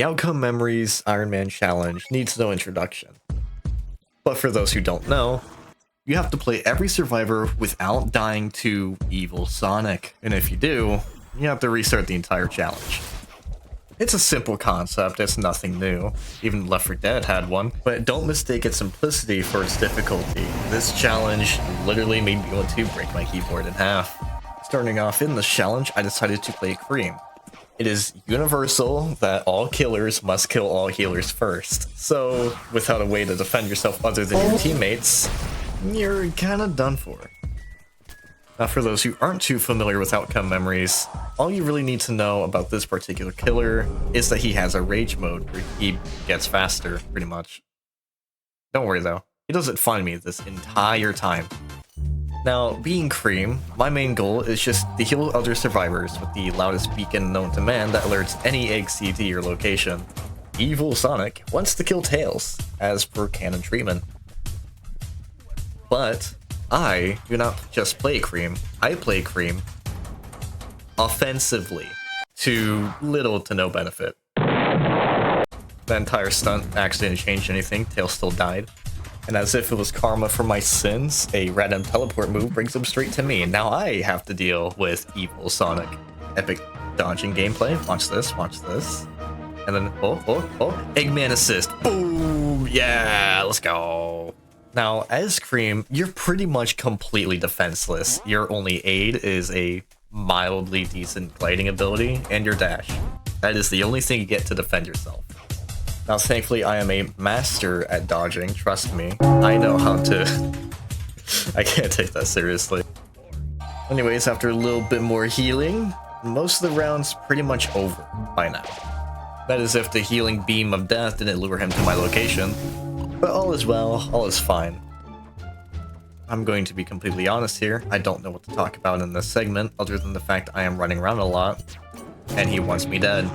The Outcome Memories Iron Man Challenge needs no introduction. But for those who don't know, you have to play every survivor without dying to Evil Sonic. And if you do, you have to restart the entire challenge. It's a simple concept, it's nothing new. Even Left 4 Dead had one. But don't mistake its simplicity for its difficulty. This challenge literally made me want to break my keyboard in half. Starting off in this challenge, I decided to play Cream. It is universal that all killers must kill all healers first. So, without a way to defend yourself other than your teammates, you're kinda done for. Now for those who aren't too familiar with Outcome Memories, all you really need to know about this particular killer is that he has a rage mode where he gets faster, pretty much. Don't worry though, he doesn't find me this entire time. Now, being Cream, my main goal is just to heal other survivors with the loudest beacon known to man that alerts any XC to your location. Evil Sonic wants to kill Tails, as per canon treatment. But I do not just play Cream, I play Cream offensively, to little to no benefit. The entire stunt actually didn't change anything, Tails still died. And as if it was karma for my sins, a random teleport move brings him straight to me, and now I have to deal with Evil Sonic. Epic dodging gameplay, watch this, and then, Eggman assist, boom, yeah, let's go. Now, as Cream, you're pretty much completely defenseless. Your only aid is a mildly decent gliding ability, and your dash. That is the only thing you get to defend yourself. Now, thankfully, I am a master at dodging, trust me. I know how to... I can't take that seriously. Anyways, after a little bit more healing, most of the round's pretty much over by now. That is if the healing beam of death didn't lure him to my location. But all is well, all is fine. I'm going to be completely honest here, I don't know what to talk about in this segment, other than the fact I am running around a lot, and he wants me dead.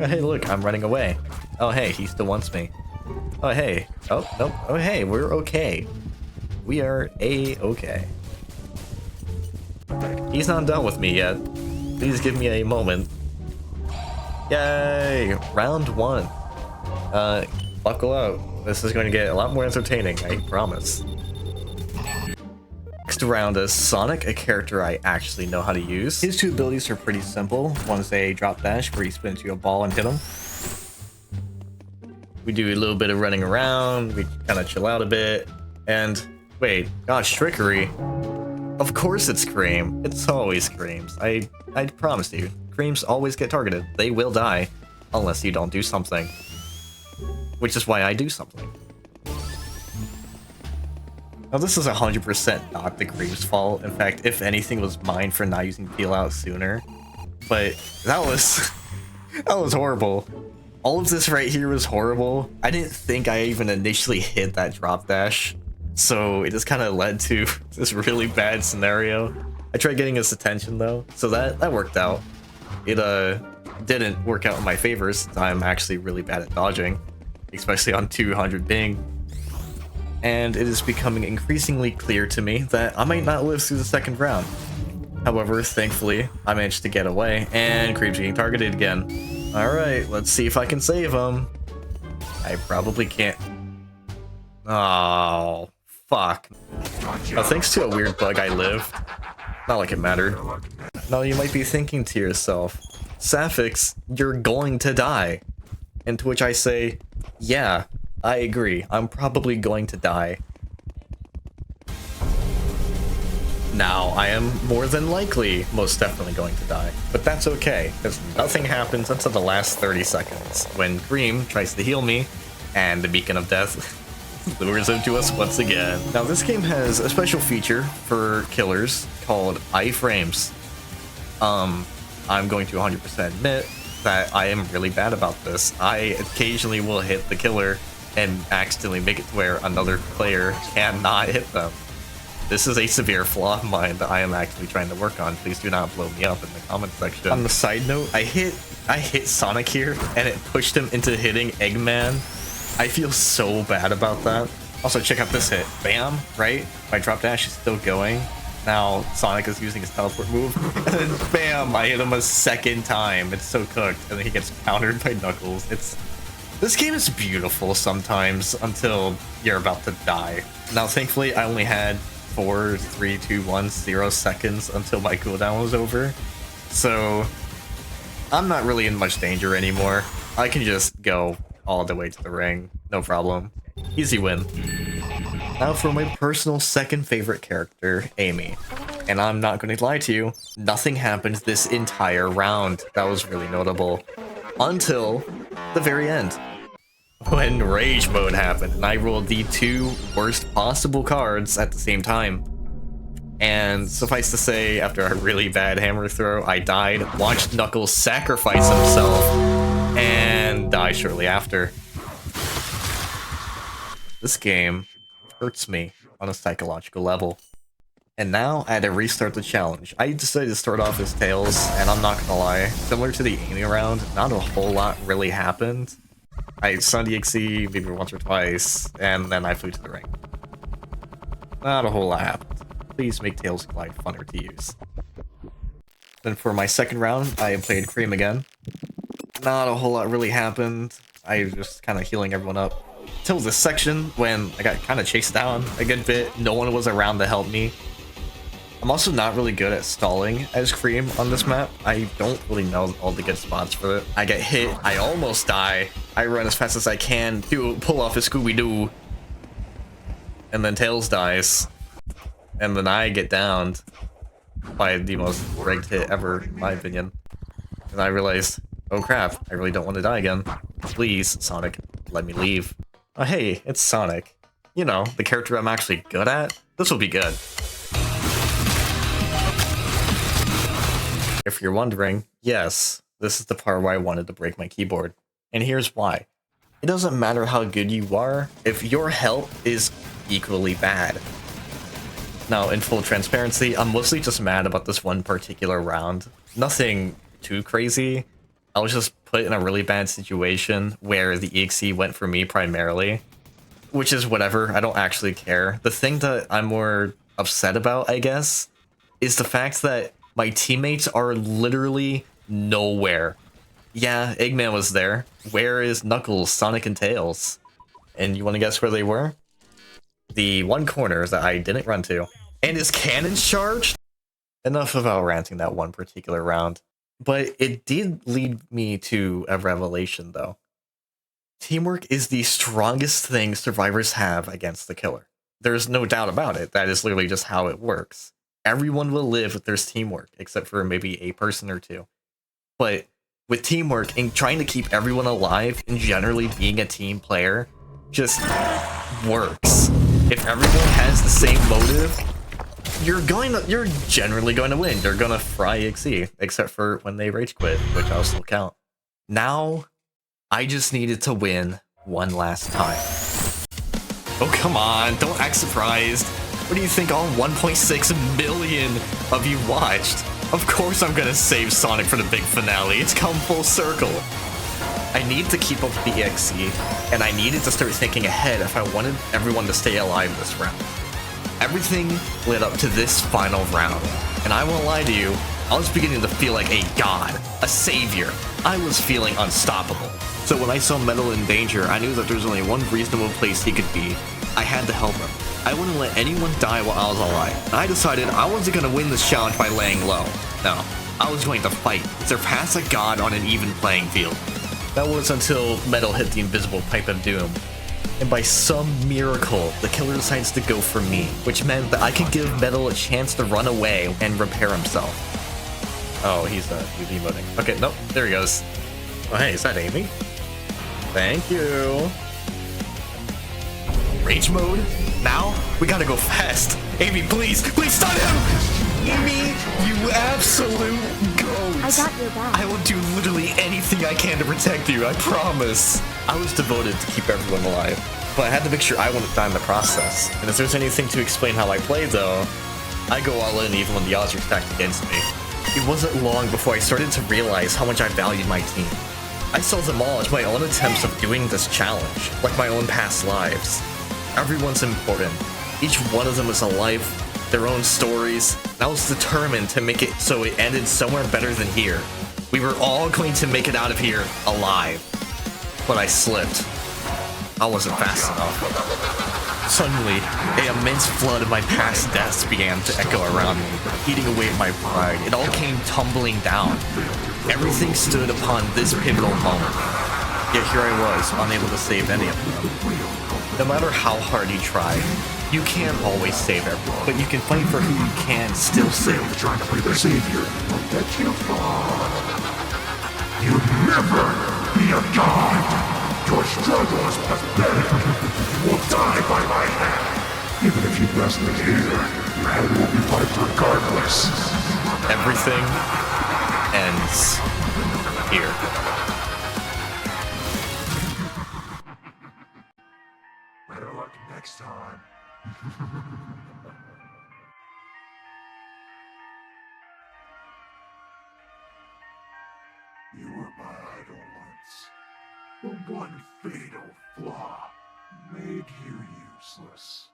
Oh, hey, look, I'm running away. Oh, hey, he still wants me. Oh, hey. Oh, nope. Oh, hey, we're okay. We are A-okay. He's not done with me yet. Please give me a moment. Yay! Round 1. Buckle out. This is going to get a lot more entertaining, I promise. Next round is Sonic, a character I actually know how to use. His two abilities are pretty simple. One's a drop dash where you spin into a ball and hit him. We do a little bit of running around, we kind of chill out a bit, and wait, gosh, trickery. Of course it's Cream. It's always Creams. I promise you, Creams always get targeted. They will die, unless you don't do something. Which is why I do something. Now this is 100% not the Cream's fault. In fact, if anything, was mine for not using Peel Out sooner. But that was that was horrible. All of this right here was horrible. I didn't think I even initially hit that drop dash, so it just kind of led to this really bad scenario. I tried getting his attention though, so that worked out. It didn't work out in my favor since I'm actually really bad at dodging, especially on 200 ping. And it is becoming increasingly clear to me that I might not live through the second round. However, thankfully, I managed to get away, and Creep's getting targeted again. Alright, let's see if I can save him. I probably can't. Oh, fuck. Now, thanks to a weird bug, I lived. Not like it mattered. Now, you might be thinking to yourself, Sapphics, you're going to die. And to which I say, yeah, I agree. I'm probably going to die. Now, I am more than likely most definitely going to die, but that's okay, because nothing happens until the last 30 seconds, when Cream tries to heal me, and the Beacon of Death lures him to us once again. Now, this game has a special feature for killers called iframes. I'm going to 100% admit that I am really bad about this. I occasionally will hit the killer and accidentally make it to where another player cannot hit them. This is a severe flaw of mine that I am actually trying to work on. Please do not blow me up in the comment section. On the side note, I hit Sonic here, and it pushed him into hitting Eggman. I feel so bad about that. Also, check out this hit. Bam, right? My drop dash is still going. Now Sonic is using his teleport move, and then bam, I hit him a second time. It's so cooked, and then he gets countered by Knuckles. This game is beautiful sometimes until you're about to die. Now thankfully I only had 4, 3, 2, 1, 0 seconds until my cooldown was over. So I'm not really in much danger anymore. I can just go all the way to the ring, no problem. Easy win. Now for my personal second favorite character, Amy. And I'm not going to lie to you, nothing happened this entire round that was really notable. Until the very end. When Rage Mode happened, and I rolled the 2 worst possible cards at the same time. And suffice to say, after a really bad hammer throw, I died, watched Knuckles sacrifice himself, and die shortly after. This game hurts me on a psychological level. And now I had to restart the challenge. I decided to start off as Tails, and I'm not gonna lie, similar to the Amy round, not a whole lot really happened. I stunned EXE maybe once or twice, and then I flew to the ring. Not a whole lot happened. Please make Tails Glide funner to use. Then for my second round, I played Cream again. Not a whole lot really happened. I was just kind of healing everyone up. Till this section when I got kind of chased down a good bit. No one was around to help me. I'm also not really good at stalling as Cream on this map. I don't really know all the good spots for it. I get hit, I almost die. I run as fast as I can, pull off a Scooby-Doo. And then Tails dies. And then I get downed by the most rigged hit ever, in my opinion. And I realized, oh crap, I really don't want to die again. Please, Sonic, let me leave. Oh hey, it's Sonic. You know, the character I'm actually good at. This will be good. If you're wondering, yes, this is the part where I wanted to break my keyboard. And here's why. It doesn't matter how good you are if your help is equally bad. Now, in full transparency, I'm mostly just mad about this one particular round. Nothing too crazy. I was just put in a really bad situation where the EXE went for me primarily. Which is whatever, I don't actually care. The thing that I'm more upset about, I guess, is the fact that my teammates are literally nowhere. Yeah, Eggman was there. Where is Knuckles, Sonic, and Tails? And you want to guess where they were? The one corner that I didn't run to. And his cannon's charged? Enough about ranting that one particular round. But it did lead me to a revelation, though. Teamwork is the strongest thing survivors have against the killer. There's no doubt about it. That is literally just how it works. Everyone will live if there's teamwork, except for maybe a person or two. But with teamwork and trying to keep everyone alive and generally being a team player just works. If everyone has the same motive, you're generally going to win. You're gonna fry EXE, except for when they rage quit, which I'll still count. Now, I just needed to win one last time. Oh come on, don't act surprised. What do you think all 1.6 million of you watched? Of course I'm gonna save Sonic for the big finale. It's come full circle. I need to keep up with the EXE, and I needed to start thinking ahead if I wanted everyone to stay alive this round. Everything led up to this final round, and I won't lie to you, I was beginning to feel like a god, a savior. I was feeling unstoppable. So when I saw Metal in danger, I knew that there was only one reasonable place he could be. I had to help him. I wouldn't let anyone die while I was alive. And I decided I wasn't going to win this challenge by laying low. No, I was going to fight, surpass a god on an even playing field. That was until Metal hit the invisible pipe of doom. And by some miracle, the killer decides to go for me, which meant that I could give Metal a chance to run away and repair himself. Oh, he's emoting. Okay, nope, there he goes. Oh, hey, is that Amy? Thank you. Rage mode? Now? We gotta go fast. Amy, please stun him! Amy, you absolute goat! I got your back. I will do literally anything I can to protect you, I promise. I was devoted to keep everyone alive, but I had to make sure I wouldn't die in the process. And if there's anything to explain how I play, though, I go all in even when the odds are stacked against me. It wasn't long before I started to realize how much I valued my team. I saw them all as my own attempts of doing this challenge, like my own past lives. Everyone's important. Each one of them is a life their own stories. And I was determined to make it so it ended somewhere better than here. We were all going to make it out of here alive. But I slipped. I wasn't fast enough. Suddenly, an immense flood of my past deaths began to echo around me, eating away at my pride. It all came tumbling down. Everything stood upon this pivotal moment. Yet here I was, unable to save any of them. No matter how hard you try, you can't always save everyone, but you can fight for who you can still save. Trying to be the savior will get you far. You'll never be a god. Your struggle is pathetic. You will die by my hand. Even if you wrestle it here, your head will be wiped regardless. Everything ends here. Better luck next time. You were my idol once. The one fatal flaw made you useless.